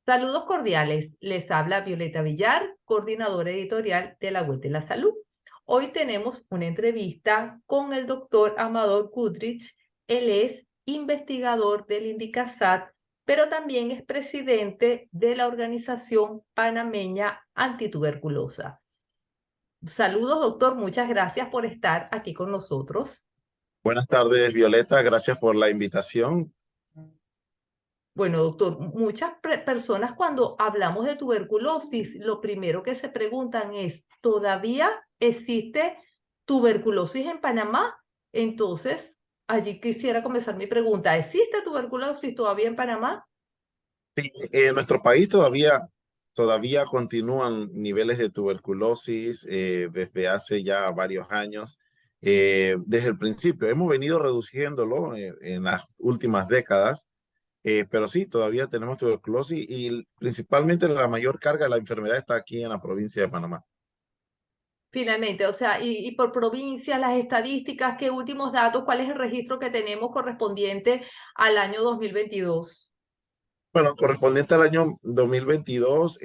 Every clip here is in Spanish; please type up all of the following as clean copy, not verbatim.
Saludos cordiales. Les habla Violeta Villar, coordinadora editorial de la Web de la Salud. Hoy tenemos una entrevista con el doctor Amador Goodrich. Él es investigador del INDICASAT, pero también es presidente de la Organización Panameña Antituberculosa. Saludos, doctor. Muchas gracias por estar aquí con nosotros. Buenas tardes, Violeta. Gracias por la invitación. Bueno, doctor, muchas personas cuando hablamos de tuberculosis, lo primero que se preguntan es, ¿todavía existe tuberculosis en Panamá? Entonces, allí quisiera comenzar mi pregunta. ¿Existe tuberculosis todavía en Panamá? Sí, en nuestro país todavía continúan niveles de tuberculosis desde hace ya varios años. Desde el principio hemos venido reduciéndolo en las últimas décadas, pero sí, todavía tenemos tuberculosis y principalmente la mayor carga de la enfermedad está aquí en la provincia de Panamá. Finalmente, o sea, y por provincia, las estadísticas, ¿qué últimos datos? ¿Cuál es el registro que tenemos correspondiente al año 2022? Bueno, correspondiente al año 2022,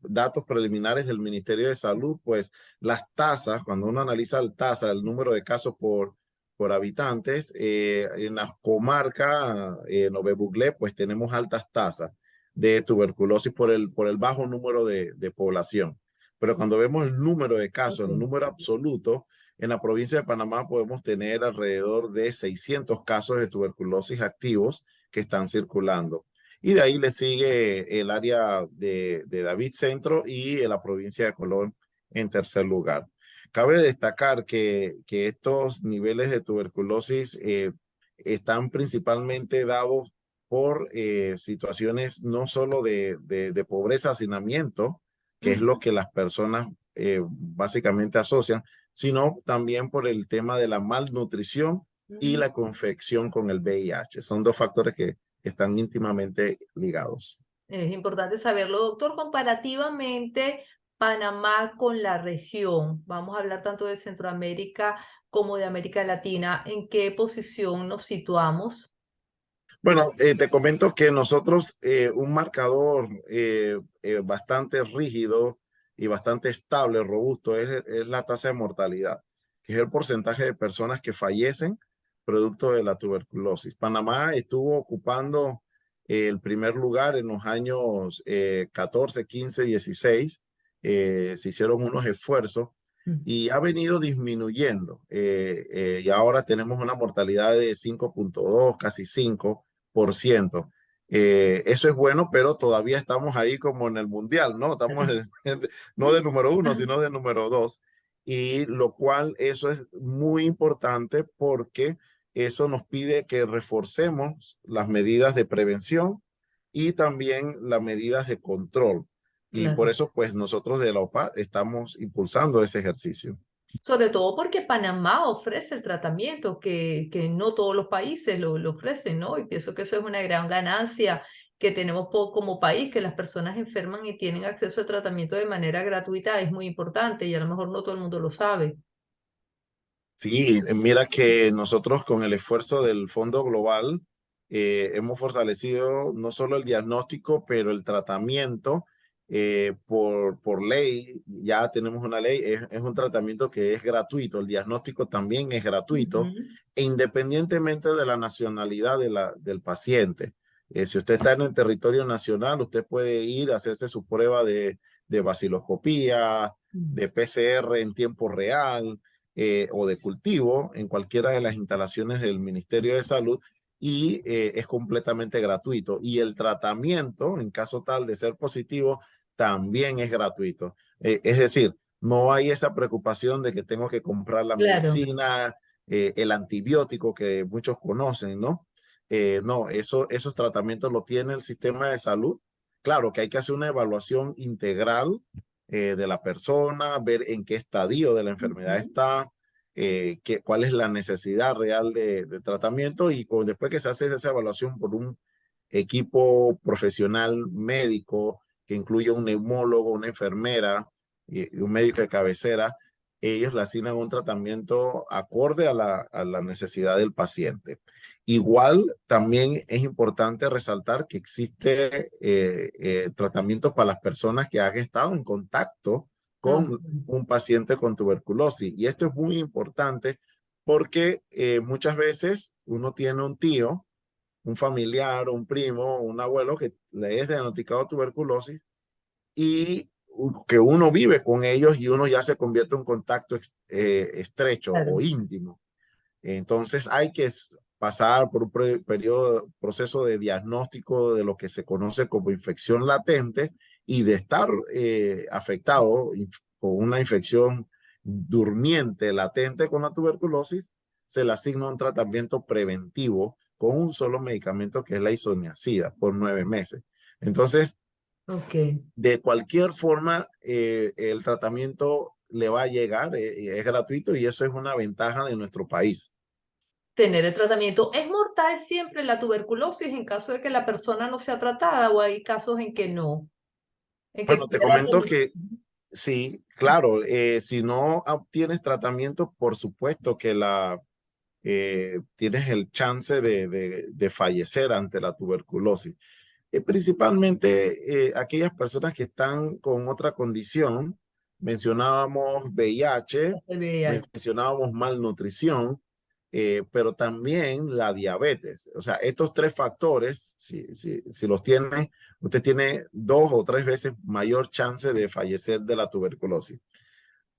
datos preliminares del Ministerio de Salud, pues las tasas, cuando uno analiza el tasa, el número de casos por habitantes, en la comarca Nove Buglé, pues tenemos altas tasas de tuberculosis por el bajo número de población. Pero cuando vemos el número de casos, el Ok. número absoluto, en la provincia de Panamá podemos tener alrededor de 600 casos de tuberculosis activos que están circulando. Y de ahí le sigue el área de David Centro y la provincia de Colón en tercer lugar. Cabe destacar que estos niveles de tuberculosis están principalmente dados por situaciones no solo de pobreza, hacinamiento, que es lo Ujú. que las personas básicamente asocian, sino también por el tema de la malnutrición y la confección con el VIH. Son dos factores que están íntimamente ligados. Es importante saberlo, doctor. Comparativamente, Panamá con la región, vamos a hablar tanto de Centroamérica como de América Latina, ¿en qué posición nos situamos? Bueno, te comento que nosotros un marcador bastante rígido y bastante estable, robusto, es la tasa de mortalidad, que es el porcentaje de personas que fallecen producto de la tuberculosis. Panamá estuvo ocupando el primer lugar en los años 14, 15, 16. Se hicieron unos esfuerzos Mm. y ha venido disminuyendo. Y ahora tenemos una mortalidad de 5,2, casi 5%. Eso es bueno, pero todavía estamos ahí como en el mundial, ¿no? Estamos no de número uno, sino de número dos. Y lo cual eso es muy importante porque eso nos pide que reforcemos las medidas de prevención y también las medidas de control. Y por Claro. eso, pues nosotros de la OPA estamos impulsando ese ejercicio. Sobre todo porque Panamá ofrece el tratamiento que no todos los países lo ofrecen, ¿no? Y pienso que eso es una gran ganancia que tenemos como país, que las personas enferman y tienen acceso al tratamiento de manera gratuita, es muy importante y a lo mejor no todo el mundo lo sabe. Sí, mira que nosotros con el esfuerzo del Fondo Global hemos fortalecido no solo el diagnóstico, pero el tratamiento por ley. Ya tenemos una ley, es un tratamiento que es gratuito, el diagnóstico también es gratuito, Ujú. e independientemente de la nacionalidad del paciente. Si usted está en el territorio nacional, usted puede ir a hacerse su prueba de vaciloscopía, Mm. de PCR en tiempo real o de cultivo en cualquiera de las instalaciones del Ministerio de Salud y es completamente gratuito. Y el tratamiento, en caso tal de ser positivo, también es gratuito. Es decir, no hay esa preocupación de que tengo que comprar la Claro. medicina, el antibiótico que muchos conocen, ¿no? No, esos tratamientos lo tiene el sistema de salud. Claro que hay que hacer una evaluación integral de la persona, ver en qué estadio de la enfermedad Ujú. está, cuál es la necesidad real de tratamiento y después que se hace esa evaluación por un equipo profesional médico que incluye un neumólogo, una enfermera y un médico de cabecera, ellos le asignan un tratamiento acorde a la necesidad del paciente. Igual también es importante resaltar que existe tratamiento para las personas que han estado en contacto Ok, con un paciente con tuberculosis. Y esto es muy importante porque muchas veces uno tiene un tío, un familiar, un primo, un abuelo que le es diagnosticado tuberculosis y que uno vive con ellos y uno ya se convierte en un contacto estrecho o claro, íntimo. Entonces hay que pasar por un periodo, proceso de diagnóstico de lo que se conoce como infección latente y de estar afectado con una infección durmiente latente con la tuberculosis, se le asigna un tratamiento preventivo con un solo medicamento que es la isoniazida por 9 meses. Entonces, ok. de cualquier forma, el tratamiento le va a llegar, es gratuito y eso es una ventaja de nuestro país. Tener el tratamiento. ¿Es mortal siempre la tuberculosis en caso de que la persona no sea tratada o hay casos en que no? En que Bueno, te pudiera comento remir. que sí, claro, si no obtienes tratamiento, por supuesto que tienes el chance de fallecer ante la tuberculosis. Principalmente aquellas personas que están con otra condición, mencionábamos VIH, El VIH. mencionábamos malnutrición, pero también la diabetes. O sea, estos tres factores, si los tiene, usted tiene 2 o 3 veces mayor chance de fallecer de la tuberculosis.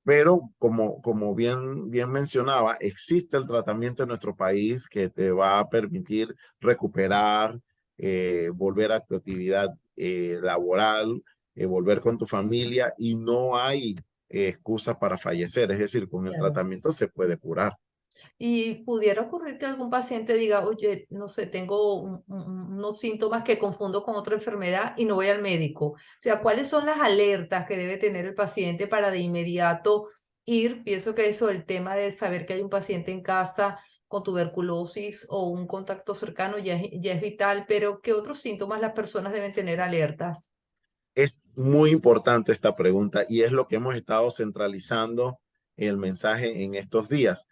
Pero como bien mencionaba, existe el tratamiento en nuestro país que te va a permitir recuperar, volver a tu actividad laboral, volver con tu familia y no hay excusa para fallecer. Es decir, con el Claro. tratamiento se puede curar. Y pudiera ocurrir que algún paciente diga, oye, no sé, tengo unos síntomas que confundo con otra enfermedad y no voy al médico. O sea, ¿cuáles son las alertas que debe tener el paciente para de inmediato ir? Pienso que eso, el tema de saber que hay un paciente en casa con tuberculosis o un contacto cercano ya es vital, pero ¿qué otros síntomas las personas deben tener alertas? Es muy importante esta pregunta y es lo que hemos estado centralizando en el mensaje en estos días.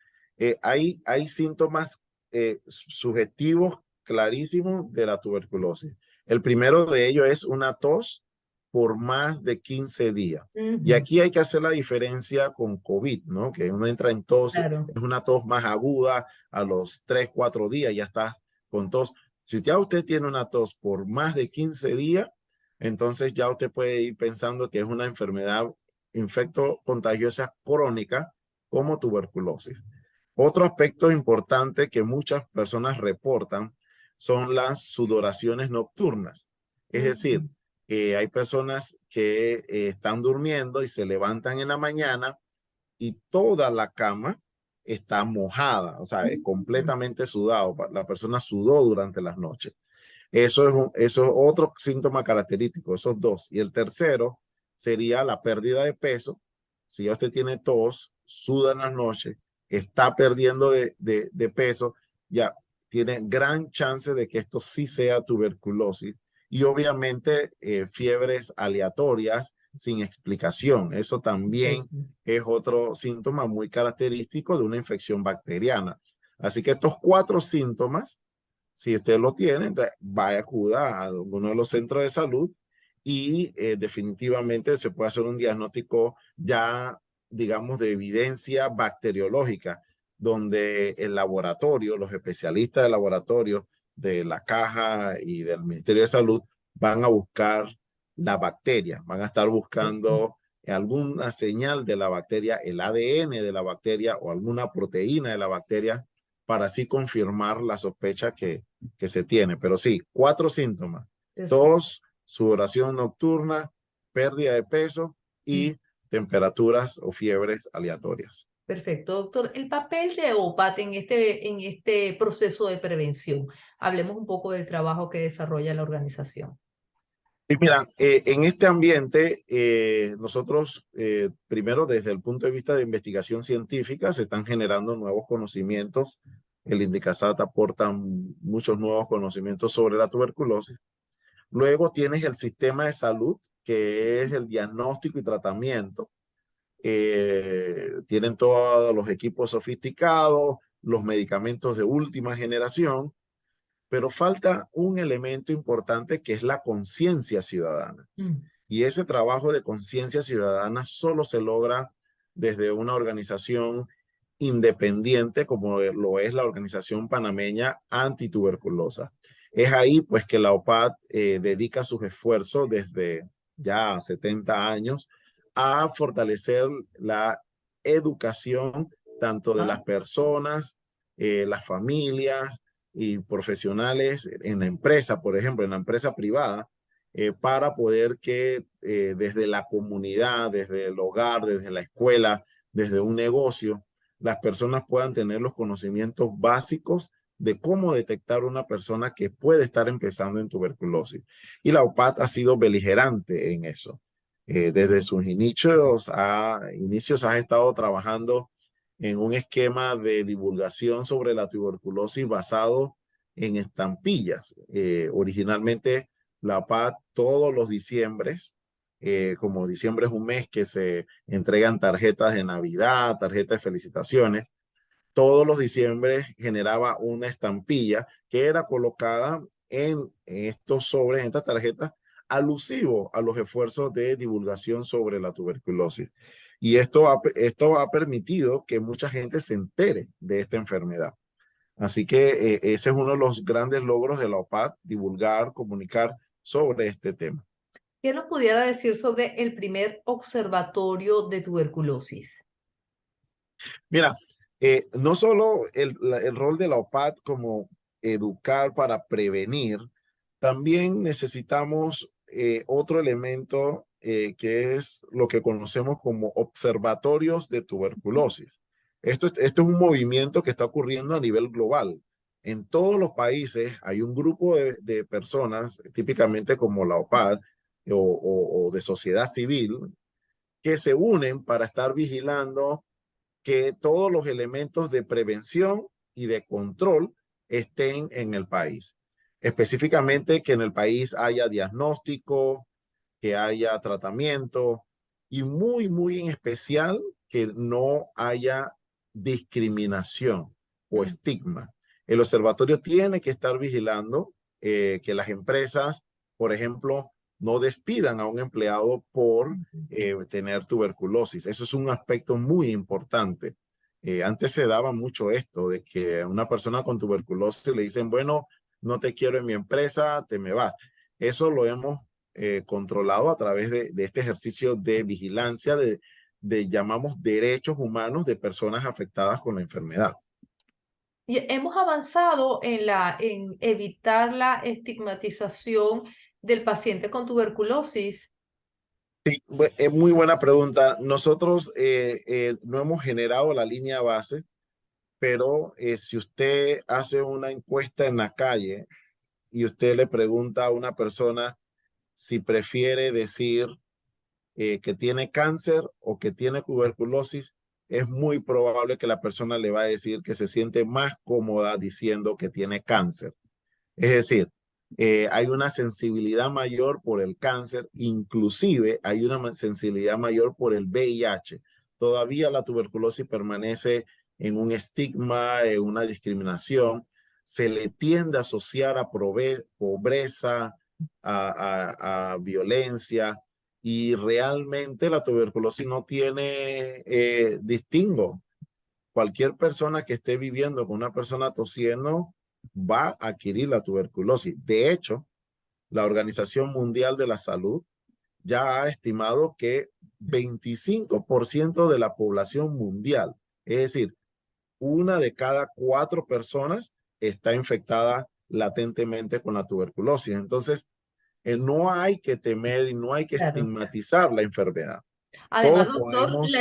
Hay síntomas subjetivos clarísimos de la tuberculosis. El primero de ellos es una tos por más de 15 días. Y Ujú, aquí hay que hacer la diferencia con COVID, ¿no? Que uno entra en tos, claro. es una tos más aguda, a los 3, 4 días ya está con tos. Si ya usted tiene una tos por más de 15 días, entonces ya usted puede ir pensando que es una enfermedad infecto contagiosa crónica como tuberculosis. Otro aspecto importante que muchas personas reportan son las sudoraciones nocturnas. Es decir, Ujú, hay personas que están durmiendo y se levantan en la mañana y toda la cama está mojada, o sea, es ujú, completamente sudado. La persona sudó durante las noches. Eso es otro síntoma característico, esos dos. Y el tercero sería la pérdida de peso. Si ya usted tiene tos, suda en las noches, está perdiendo de peso, ya tiene gran chance de que esto sí sea tuberculosis. Y obviamente fiebres aleatorias sin explicación. Eso también perfecto. es otro síntoma muy característico de una infección bacteriana. Así que estos 4 síntomas, si usted lo tiene, entonces vaya, acuda a alguno de los centros de salud y definitivamente se puede hacer un diagnóstico ya, digamos, de evidencia bacteriológica, donde el laboratorio, los especialistas del laboratorio de la Caja y del Ministerio de Salud van a buscar la bacteria, van a estar buscando alguna señal de la bacteria, el ADN de la bacteria o alguna proteína de la bacteria para así confirmar la sospecha que se tiene. Pero sí, 4 síntomas: Perfecto. tos, sudoración nocturna, pérdida de peso y temperaturas o fiebres aleatorias. Perfecto, doctor. El papel de OPAT en este proceso de prevención. Hablemos un poco del trabajo que desarrolla la organización. Y mira, en este ambiente, nosotros, primero desde el punto de vista de investigación científica, se están generando nuevos conocimientos. El Indicasat aporta muchos nuevos conocimientos sobre la tuberculosis. Luego tienes el sistema de salud, que es el diagnóstico y tratamiento. Tienen todos los equipos sofisticados, los medicamentos de última generación pero falta un elemento importante que es la conciencia ciudadana. Mm. Y ese trabajo de conciencia ciudadana solo se logra desde una organización independiente como lo es la Organización Panameña Antituberculosa. Es ahí pues que la OPAT dedica sus esfuerzos desde ya 70 años a fortalecer la educación tanto de las Ah, personas, las familias y profesionales en la empresa, por ejemplo, en la empresa privada, para poder que desde la comunidad, desde el hogar, desde la escuela, desde un negocio, las personas puedan tener los conocimientos básicos de cómo detectar una persona que puede estar empezando en tuberculosis. Y la OPAT ha sido beligerante en eso. Desde sus inicios ha estado trabajando en un esquema de divulgación sobre la tuberculosis basado en estampillas. Originalmente la PAD todos los diciembres, como diciembre es un mes que se entregan tarjetas de Navidad, tarjetas de felicitaciones, todos los diciembres generaba una estampilla que era colocada en estos sobres, en estas tarjetas, alusivo a los esfuerzos de divulgación sobre la tuberculosis. Y esto ha permitido que mucha gente se entere de esta enfermedad. Así que ese es uno de los grandes logros de la OPAT, divulgar, comunicar sobre este tema. ¿Qué nos pudiera decir sobre el primer observatorio de tuberculosis? Mira, no solo el rol de la OPAT como educar para prevenir, también necesitamos otro elemento que es lo que conocemos como observatorios de tuberculosis. Esto es un movimiento que está ocurriendo a nivel global. En todos los países hay un grupo de personas, típicamente como la OPAD o de sociedad civil, que se unen para estar vigilando que todos los elementos de prevención y de control estén en el país. Específicamente que en el país haya diagnóstico, que haya tratamiento y muy en especial que no haya discriminación o Mm. estigma. El observatorio tiene que estar vigilando que las empresas, por ejemplo, no despidan a un empleado por tener tuberculosis. Eso es un aspecto muy importante. Antes se daba mucho esto de que a una persona con tuberculosis le dicen, bueno, no te quiero en mi empresa, te me vas. Eso lo hemos controlado a través de este ejercicio de vigilancia llamamos derechos humanos de personas afectadas con la enfermedad. Y hemos avanzado en evitar la estigmatización del paciente con tuberculosis. Es muy buena pregunta. Nosotros no hemos generado la línea base, pero si usted hace una encuesta en la calle y usted le pregunta a una persona si prefiere decir que tiene cáncer o que tiene tuberculosis, es muy probable que la persona le va a decir que se siente más cómoda diciendo que tiene cáncer. Es decir, hay una sensibilidad mayor por el cáncer, inclusive hay una sensibilidad mayor por el VIH. Todavía la tuberculosis permanece en un estigma, en una discriminación. Se le tiende a asociar a pobreza, a violencia, y realmente la tuberculosis no tiene distingo. Cualquier persona que esté viviendo con una persona tosiendo va a adquirir la tuberculosis. De hecho, la Organización Mundial de la Salud ya ha estimado que 25% de la población mundial, es decir, una de cada 4 personas está infectada latentemente con la tuberculosis. Entonces, no hay que temer y no hay que Claro. estigmatizar la enfermedad. Además, Todos doctor, podemos,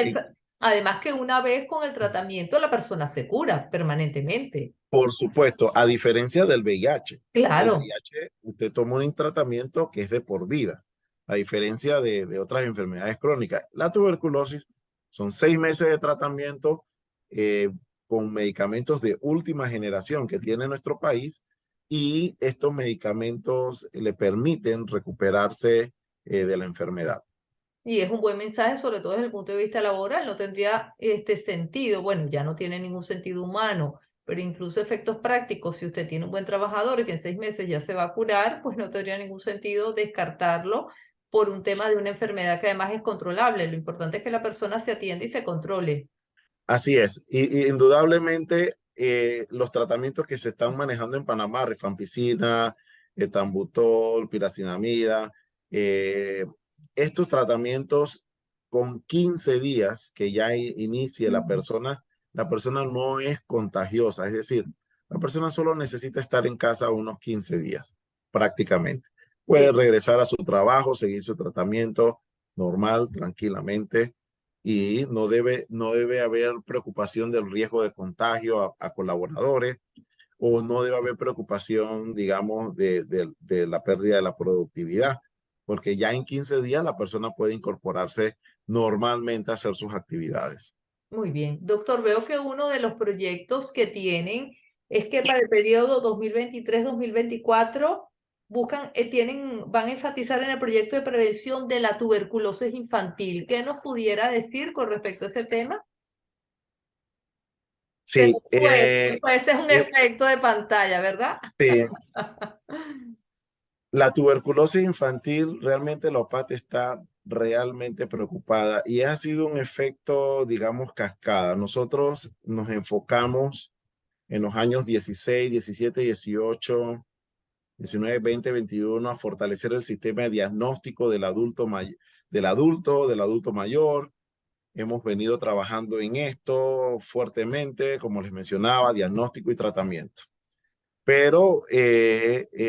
además que una vez con el tratamiento la persona se cura permanentemente. por supuesto, a diferencia del VIH. El Claro. VIH, usted toma un tratamiento que es de por vida, a diferencia de otras enfermedades crónicas. La tuberculosis son 6 meses de tratamiento eh, con medicamentos de última generación que tiene nuestro país y estos medicamentos le permiten recuperarse de la enfermedad. Y es un buen mensaje, sobre todo desde el punto de vista laboral. No tendría este sentido, bueno, ya no tiene ningún sentido humano pero incluso efectos prácticos, si usted tiene un buen trabajador y que en 6 meses ya se va a curar, pues no tendría ningún sentido descartarlo por un tema de una enfermedad que además es controlable. Lo importante es que la persona se atienda y se controle. Así es. Y indudablemente los tratamientos que se están manejando en Panamá, rifampicina, etambutol, piracinamida, eh, estos tratamientos con 15 días que ya inicie la persona no es contagiosa. Es decir, la persona solo necesita estar en casa unos 15 días prácticamente. Puede Sí, regresar a su trabajo, seguir su tratamiento normal, tranquilamente y no debe haber preocupación del riesgo de contagio a colaboradores o no debe haber preocupación, digamos, de la pérdida de la productividad, porque ya en 15 días la persona puede incorporarse normalmente a hacer sus actividades. muy bien. Doctor, veo que uno de los proyectos que tienen es que para el periodo 2023-2024 van a enfatizar en el proyecto de prevención de la tuberculosis infantil. ¿Qué nos pudiera decir con respecto a ese tema? Se Sí, nos fue, pues ese es un efecto de pantalla, ¿verdad? sí, la tuberculosis infantil, realmente la OPAT está realmente preocupada y ha sido un efecto, digamos, cascada. Nosotros nos enfocamos en los años 16, 17, 18, 19, 20, 21 a fortalecer el sistema de diagnóstico del adulto mayor. Hemos venido trabajando en esto fuertemente, como les mencionaba, diagnóstico y tratamiento. Pero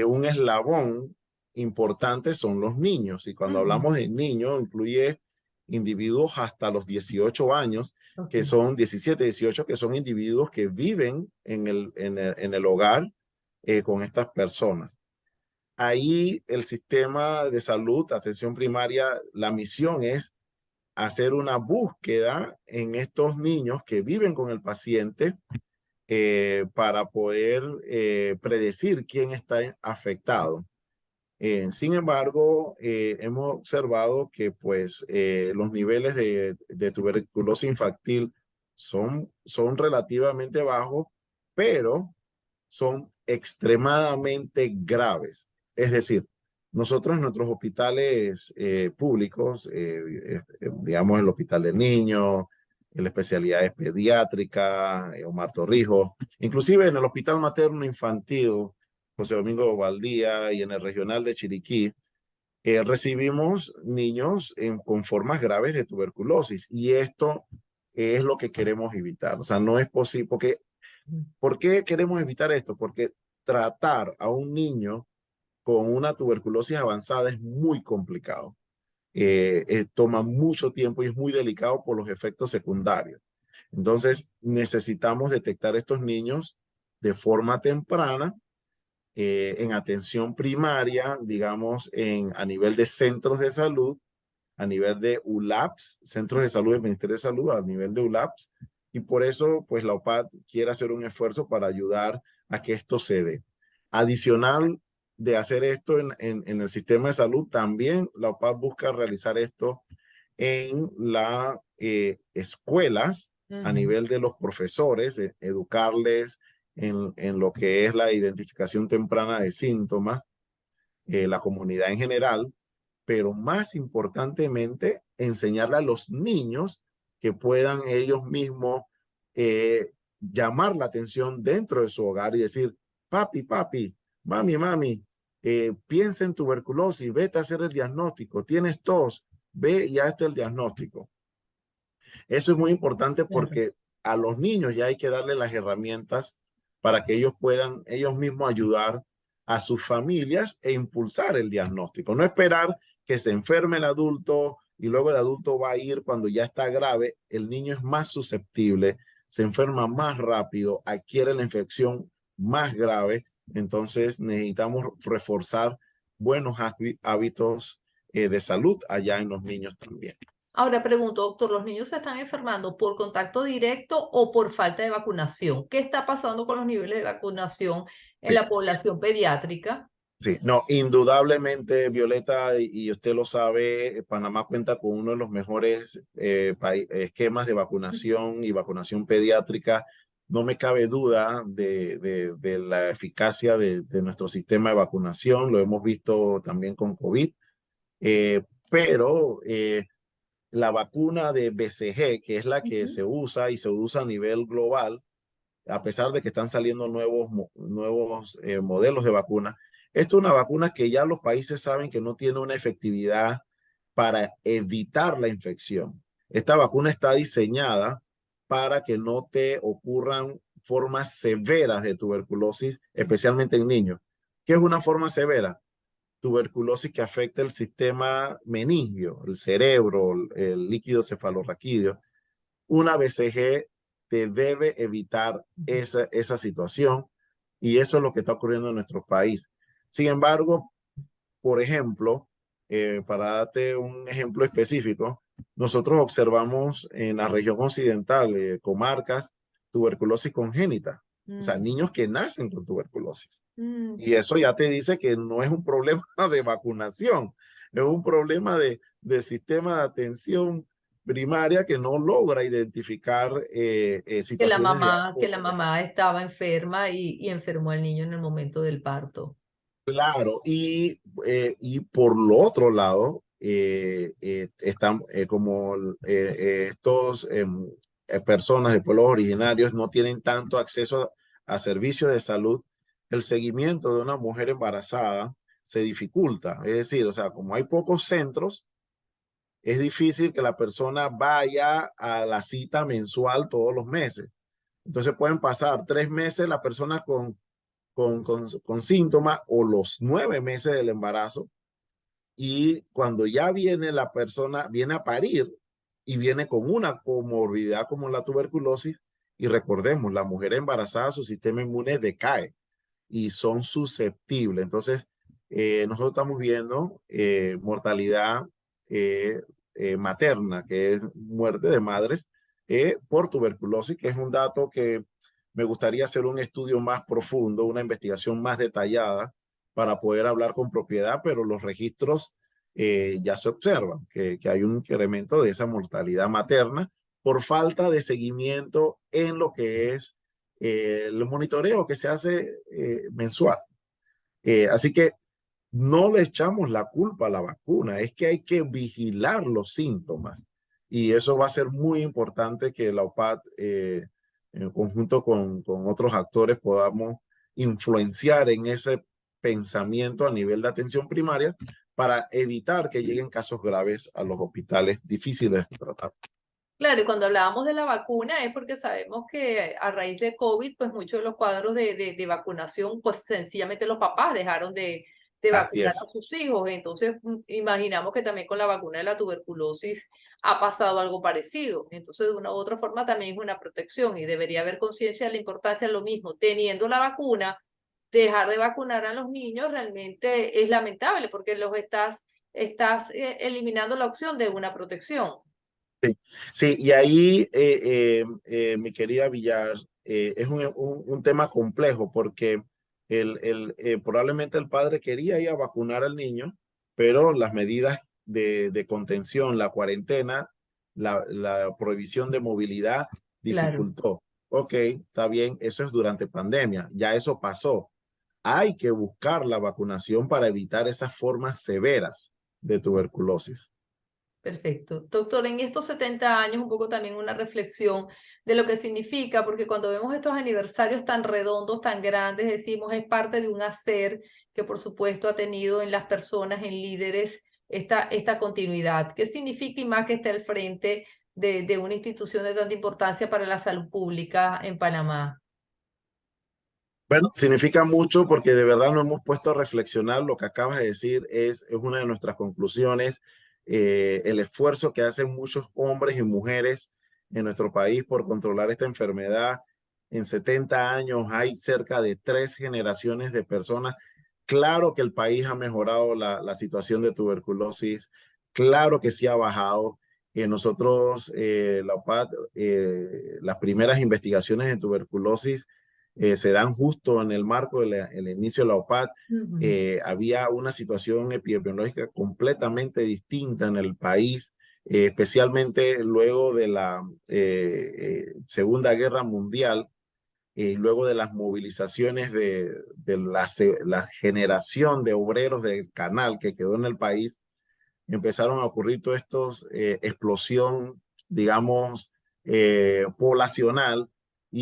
un eslabón importante son los niños. Y cuando Ujú, hablamos de niños, incluye individuos hasta los 18 años, ok. que son 17, 18, que son individuos que viven en el hogar con estas personas. Ahí el sistema de salud, atención primaria, la misión es hacer una búsqueda en estos niños que viven con el paciente para poder predecir quién está afectado. Sin embargo, hemos observado que pues los niveles de tuberculosis infantil son relativamente bajos, pero son extremadamente graves. Es decir, nosotros en nuestros hospitales públicos, digamos el Hospital del Niño, en la especialidad es pediátrica, Omar Torrijos, inclusive en el Hospital Materno Infantil, José Domingo Valdía y en el Regional de Chiriquí, recibimos niños con formas graves de tuberculosis y esto es lo que queremos evitar. O sea, no es posible, porque ¿por qué queremos evitar esto? Porque tratar a un niño con una tuberculosis avanzada es muy complicado. Toma mucho tiempo y es muy delicado por los efectos secundarios. Entonces, necesitamos detectar estos niños de forma temprana en atención primaria, digamos, a nivel de centros de salud, a nivel de ULAPS, Centros de Salud del Ministerio de Salud, a nivel de ULAPS, y por eso, pues la OPAT quiere hacer un esfuerzo para ayudar a que esto se dé. Adicional de hacer esto en el sistema de salud, también la OPAT busca realizar esto en las escuelas, a Ujú. nivel de los profesores, educarles en lo que es la identificación temprana de síntomas, la comunidad en general, pero más importantemente, enseñarle a los niños que puedan ellos mismos llamar la atención dentro de su hogar y decir, papi, papi, mami, mami, piensa en tuberculosis, vete a hacer el diagnóstico, tienes tos, ve y hazte el diagnóstico. Eso es muy importante Claro. porque a los niños ya hay que darle las herramientas para que ellos puedan ellos mismos ayudar a sus familias e impulsar el diagnóstico. No esperar que se enferme el adulto y luego el adulto va a ir cuando ya está grave. El niño es más susceptible, se enferma más rápido, adquiere la infección más grave. Entonces necesitamos reforzar buenos hábitos de salud allá en los niños también. Ahora pregunto, doctor, ¿los niños se están enfermando por contacto directo o por falta de vacunación? ¿Qué está pasando con los niveles de vacunación en Sí. la población pediátrica? Sí, no, indudablemente, Violeta, y usted lo sabe, Panamá cuenta con uno de los mejores esquemas de vacunación y vacunación pediátrica no me cabe duda de la eficacia de nuestro sistema de vacunación. Lo hemos visto también con COVID, pero la vacuna de BCG, que es la que Ujú. se usa y se usa a nivel global, a pesar de que están saliendo nuevos modelos de vacuna, esto es una vacuna que ya los países saben que no tiene una efectividad para evitar la infección. Esta vacuna está diseñada para que no te ocurran formas severas de tuberculosis, especialmente en niños. ¿Qué es una forma severa? Tuberculosis que afecta el sistema meningio, el cerebro, el líquido cefalorraquídeo. Una BCG te debe evitar esa situación y eso es lo que está ocurriendo en nuestro país. Sin embargo, por ejemplo, para darte un ejemplo específico, nosotros observamos en la región occidental, comarcas, tuberculosis congénita, o sea, Mm, niños que nacen con tuberculosis. mm. Y eso ya te dice que no es un problema de vacunación, es un problema de sistema de atención primaria que no logra identificar situaciones de Que alto la riesgo. mamá estaba enferma y enfermó al niño en el momento del parto. Claro, y por lo otro lado, están como estos personas de pueblos originarios no tienen tanto acceso a servicios de salud, el seguimiento de una mujer embarazada se dificulta. Es decir, o sea, como hay pocos centros, es difícil que la persona vaya a la cita mensual todos los meses. Entonces pueden pasar 3 meses la persona con síntomas o los 9 meses del embarazo y cuando ya viene la persona, viene a parir y viene con una comorbilidad como la tuberculosis y recordemos, la mujer embarazada, su sistema inmune decae y son susceptibles. Entonces, nosotros estamos viendo mortalidad eh, materna, que es muerte de madres por tuberculosis, que es un dato que me gustaría hacer un estudio más profundo, una investigación más detallada para poder hablar con propiedad, pero los registros ya se observan que hay un incremento de esa mortalidad materna por falta de seguimiento en lo que es el monitoreo que se hace mensual. Así que no le echamos la culpa a la vacuna, es que hay que vigilar los síntomas y eso va a ser muy importante que la OPAT, en conjunto con otros actores, podamos influenciar en ese pensamiento a nivel de atención primaria para evitar que lleguen casos graves a los hospitales difíciles de tratar. Claro, y cuando hablábamos de la vacuna es porque sabemos que a raíz de COVID, pues muchos de los cuadros de vacunación, pues sencillamente los papás dejaron de Así vacunar es. a sus hijos. Entonces, imaginamos que también con la vacuna de la tuberculosis ha pasado algo parecido. Entonces, de una u otra forma también es una protección y debería haber conciencia de la importancia de lo mismo. Teniendo la vacuna, dejar de vacunar a los niños realmente es lamentable porque estás eliminando la opción de una protección. Sí, sí, y ahí, mi querida Villar, es un tema complejo porque probablemente el padre quería ir a vacunar al niño, pero las medidas de contención, la cuarentena, la prohibición de movilidad Claro. dificultó. Ok, está bien, eso es durante pandemia, ya eso pasó. Hay que buscar la vacunación para evitar esas formas severas de tuberculosis. Perfecto. Doctor, en estos 70 años, un poco también una reflexión de lo que significa, porque cuando vemos estos aniversarios tan redondos, tan grandes, decimos es parte de un hacer que por supuesto ha tenido en las personas, en líderes, esta continuidad. ¿Qué significa y más que esté al frente de una institución de tanta importancia para la salud pública en Panamá? Bueno, significa mucho porque de verdad nos hemos puesto a reflexionar. Lo que acabas de decir es una de nuestras conclusiones. El esfuerzo que hacen muchos hombres y mujeres en nuestro país por controlar esta enfermedad. En 70 años hay cerca de 3 generaciones de personas. Claro que el país ha mejorado la situación de tuberculosis. Claro que sí ha bajado. Nosotros, la OPAT, las primeras investigaciones en tuberculosis se dan justo en el marco del inicio de la OPAT. Ujú. Había una situación epidemiológica completamente distinta en el país, especialmente luego de la Segunda Guerra Mundial. luego de las movilizaciones de la generación de obreros del canal que quedó en el país, empezaron a ocurrir todos estos explosión, digamos, poblacional Ujú.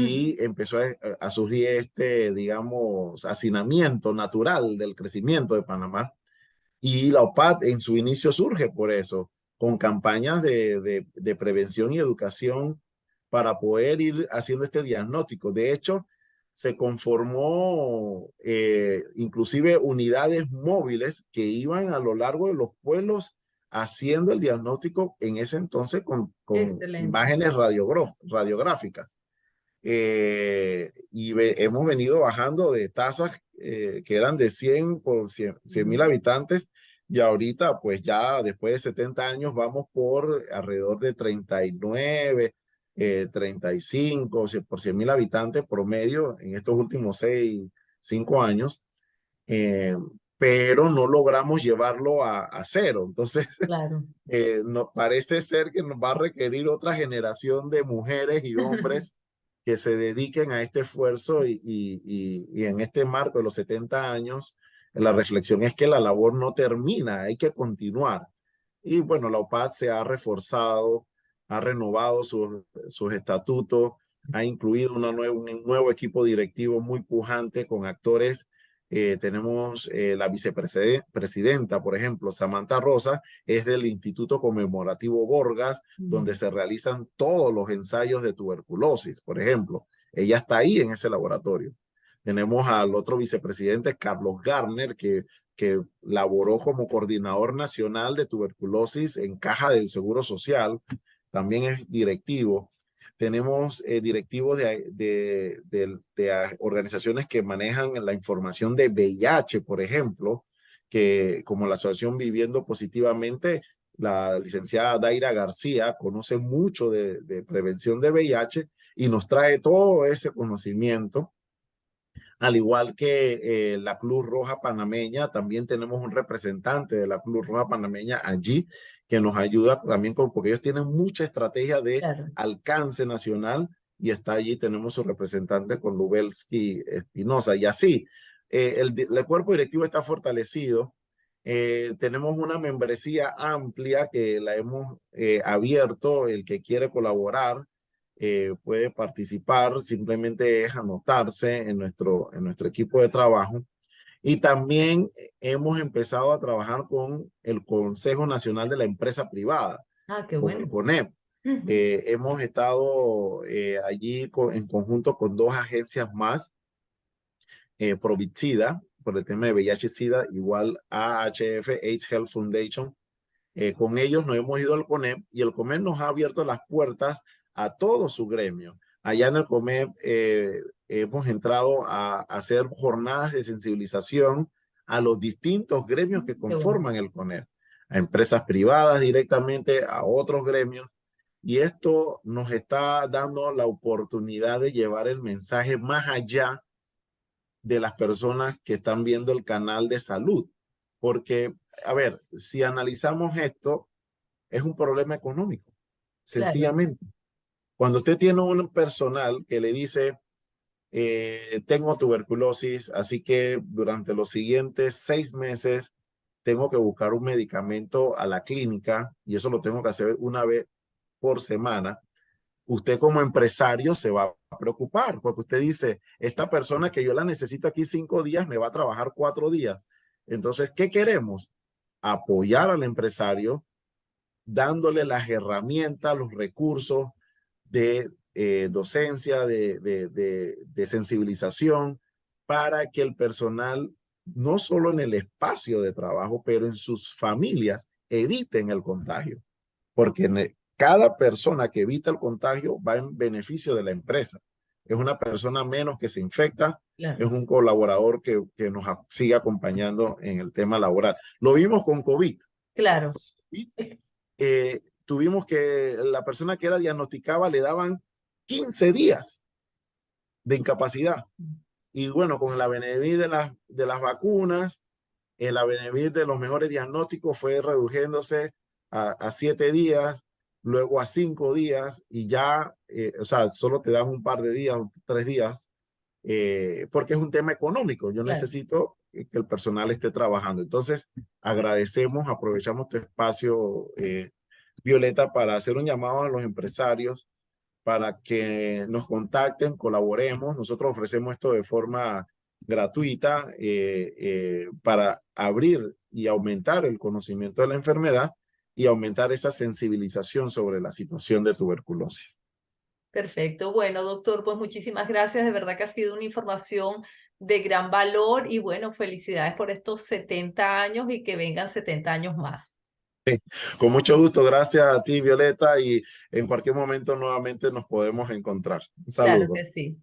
y empezó a surgir este, digamos, hacinamiento natural del crecimiento de Panamá. Y la OPAT en su inicio surge por eso, con campañas de prevención y educación para poder ir haciendo este diagnóstico. De hecho, se conformó inclusive unidades móviles que iban a lo largo de los pueblos haciendo el diagnóstico en ese entonces con Excelente. imágenes radiográficas. Hemos venido bajando de tasas que eran de 100 por 100.000 Ujú. habitantes y ahorita pues ya después de 70 años vamos por alrededor de 39, 35 por 100.000 habitantes promedio en estos últimos 5 años, eh, pero no logramos llevarlo a cero. Entonces, Claro. parece ser que nos va a requerir otra generación de mujeres y hombres que se dediquen a este esfuerzo y en este marco de los 70 años, la reflexión es que la labor no termina, hay que continuar. Y bueno, la OPAD se ha reforzado, ha renovado sus estatutos, ha incluido un nuevo equipo directivo muy pujante con actores. Tenemos la vicepresidenta, por ejemplo, Samantha Rosa, es del Instituto Conmemorativo Gorgas, Ujú. donde se realizan todos los ensayos de tuberculosis, por ejemplo. Ella está ahí en ese laboratorio. Tenemos al otro vicepresidente, Carlos Garner, que laboró como coordinador nacional de tuberculosis en Caja del Seguro Social, también es directivo. Tenemos directivos de organizaciones que manejan la información de VIH, por ejemplo, que como la Asociación Viviendo Positivamente, la licenciada Daira García conoce mucho de prevención de VIH y nos trae todo ese conocimiento. Al igual que la Cruz Roja Panameña, también tenemos un representante de la Cruz Roja Panameña allí que nos ayuda también porque ellos tienen mucha estrategia de Claro. alcance nacional y está allí, tenemos su representante con Lubelski Espinosa y así. El cuerpo directivo está fortalecido. Tenemos una membresía amplia que la hemos abierto, el que quiere colaborar puede participar, simplemente es anotarse en nuestro equipo de trabajo. Y también hemos empezado a trabajar con el Consejo Nacional de la Empresa Privada, Ah, qué con el bueno. CONEP. Ujú. Hemos estado allí en conjunto con dos agencias más, Provitsida, por el tema de VIH-Sida, igual AHF, AIDS Health Foundation. Con ellos nos hemos ido al CONEP y el CONEP nos ha abierto las puertas a todo su gremio. Allá en el CONEP hemos entrado a hacer jornadas de sensibilización a los distintos gremios que Qué bueno. conforman el CONEP, a empresas privadas directamente, a otros gremios. Y esto nos está dando la oportunidad de llevar el mensaje más allá de las personas que están viendo el canal de salud. Porque, a ver, si analizamos esto, es un problema económico, Claro. sencillamente. Cuando usted tiene un personal que le dice, tengo tuberculosis, así que durante los siguientes 6 meses tengo que buscar un medicamento a la clínica y eso lo tengo que hacer una vez por semana, usted como empresario se va a preocupar porque usted dice, esta persona que yo la necesito aquí 5 días me va a trabajar 4 días. Entonces, ¿qué queremos? Apoyar al empresario dándole las herramientas, los recursos de docencia, de sensibilización, para que el personal, no solo en el espacio de trabajo, pero en sus familias, eviten el contagio. Porque cada persona que evita el contagio va en beneficio de la empresa. Es una persona menos que se infecta, Claro. es un colaborador que nos sigue acompañando en el tema laboral. Lo vimos con COVID. Claro. Tuvimos que la persona que era diagnosticada le daban 15 días de incapacidad. Y bueno, con la beneficio de las vacunas, el beneficio de los mejores diagnósticos fue reduciéndose a 7 días, luego a 5 días y ya, o sea, solo te dan un par de días, 3 días porque es un tema económico. Yo Claro. necesito que el personal esté trabajando. Entonces, agradecemos, aprovechamos tu espacio, Violeta, para hacer un llamado a los empresarios para que nos contacten, colaboremos. Nosotros ofrecemos esto de forma gratuita para abrir y aumentar el conocimiento de la enfermedad y aumentar esa sensibilización sobre la situación de tuberculosis. Perfecto. Bueno, doctor, pues muchísimas gracias. De verdad que ha sido una información de gran valor y bueno, felicidades por estos 70 años y que vengan 70 años más. Con mucho gusto, gracias a ti, Violeta, y en cualquier momento nuevamente nos podemos encontrar. Un Claro saludo. que sí.